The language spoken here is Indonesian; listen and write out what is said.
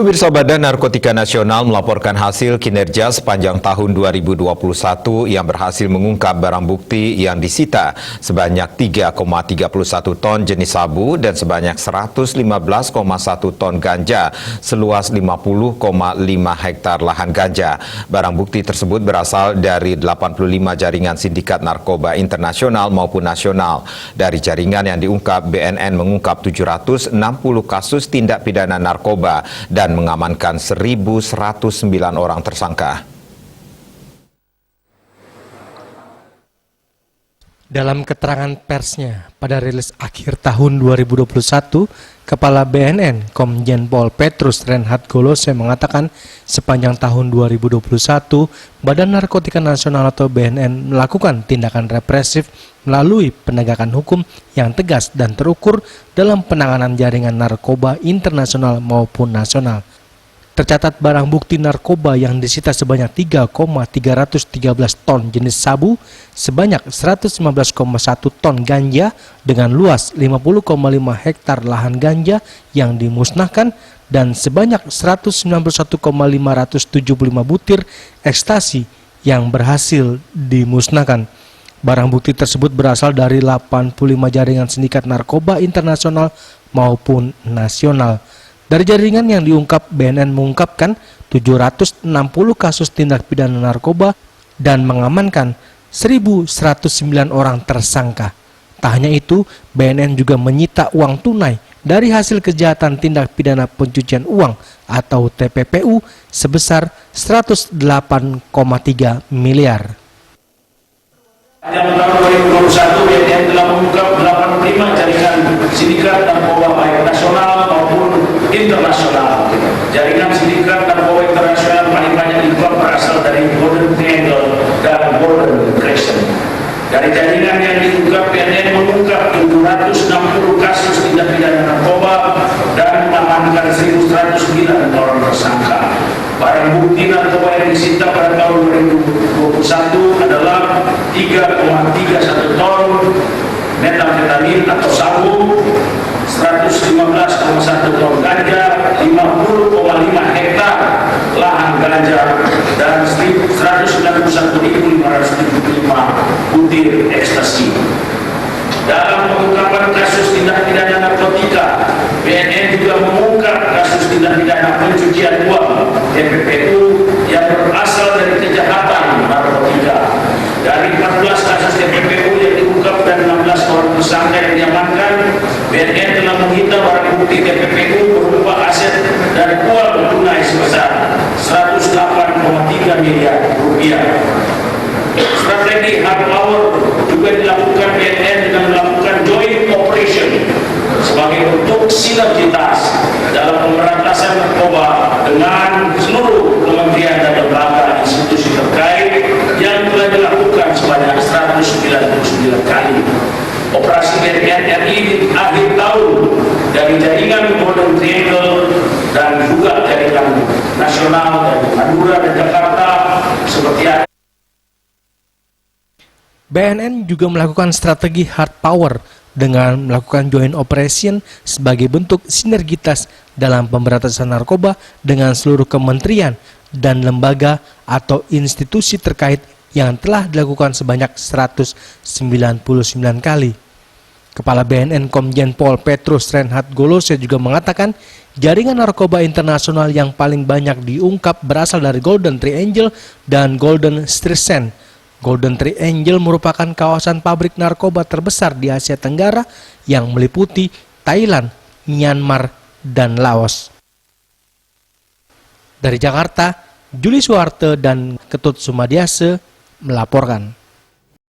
Pemirsa, Badan Narkotika Nasional melaporkan hasil kinerja sepanjang tahun 2021 yang berhasil mengungkap barang bukti yang disita sebanyak 3,31 ton jenis sabu dan sebanyak 115,1 ton ganja seluas 50,5 hektar lahan ganja. Barang bukti tersebut berasal dari 85 jaringan sindikat narkoba internasional maupun nasional. Dari jaringan yang diungkap, BNN mengungkap 760 kasus tindak pidana narkoba dan mengamankan 1.109 orang tersangka. Dalam keterangan persnya pada rilis akhir tahun 2021, Kepala BNN Komjen Pol Petrus Reinhard Golose mengatakan sepanjang tahun 2021, Badan Narkotika Nasional atau BNN melakukan tindakan represif melalui penegakan hukum yang tegas dan terukur dalam penanganan jaringan narkoba internasional maupun nasional. Tercatat barang bukti narkoba yang disita sebanyak 3,313 ton jenis sabu, sebanyak 115,1 ton ganja dengan luas 50,5 hektar lahan ganja yang dimusnahkan dan sebanyak 191,575 butir ekstasi yang berhasil dimusnahkan. Barang bukti tersebut berasal dari 85 jaringan sindikat narkoba internasional maupun nasional. Dari jaringan yang diungkap, BNN mengungkapkan 760 kasus tindak pidana narkoba dan mengamankan 1.109 orang tersangka. Tak hanya itu, BNN juga menyita uang tunai dari hasil kejahatan tindak pidana pencucian uang atau TPPU sebesar 108,3 miliar. Pada tahun 2021, BNN telah mengungkap 85 jaringan sindikat narkoba baik nasional maupun internasional. Jaringan sindikat narkoba internasional paling banyak diungkap berasal dari Golden Triangle dan Golden Crescent. Dari jaringan yang diungkap, BNN mengungkap 760 kasus tindak pidana narkoba dan mengamankan 1.109 orang tersangka. Barang bukti narkoba yang disita pada tahun 2021 adalah 3,31 ton metamfetamin atau sabu, 115,1 ton ganja, 50,5 hektar lahan ganja, dan 191.575 butir ekstasi. Dalam pengungkapan kasus tindak pidana narkotika, BNN juga mengungkap kasus tindak pidana pencucian uang (TPPU) yang berasal dari kejahatan narkotika. Dari 14 kasus TPPU yang diungkap dan 16 orang tersangka yang diamankan, BNN telah menyita barang bukti TPPU berupa aset dan uang tunai sebesar 108,3 miliar rupiah. Strategi hard power juga dilakukan BNN dengan melakukan joint operation sebagai bentuk sinergitas dalam pemberantasan narkoba dengan seluruh kementerian dan lembaga institusi terkait yang telah dilakukan sebanyak 199 kali. Operasi BNN RI di akhir tahun dari jaringan Golden Triangle dan juga jaringan nasional dari Madura dan Jakarta seperti ada. BNN juga melakukan strategi hard power dengan melakukan joint operation sebagai bentuk sinergitas dalam pemberantasan narkoba dengan seluruh kementerian dan lembaga atau institusi terkait yang telah dilakukan sebanyak 199 kali. Kepala BNN Komjen Pol Petrus Reinhard Golose juga mengatakan jaringan narkoba internasional yang paling banyak diungkap berasal dari Golden Triangle dan Golden Crescent. Golden Triangle merupakan kawasan pabrik narkoba terbesar di Asia Tenggara yang meliputi Thailand, Myanmar, dan Laos. Dari Jakarta, Juli Suwarte dan Ketut Sumadiase melaporkan.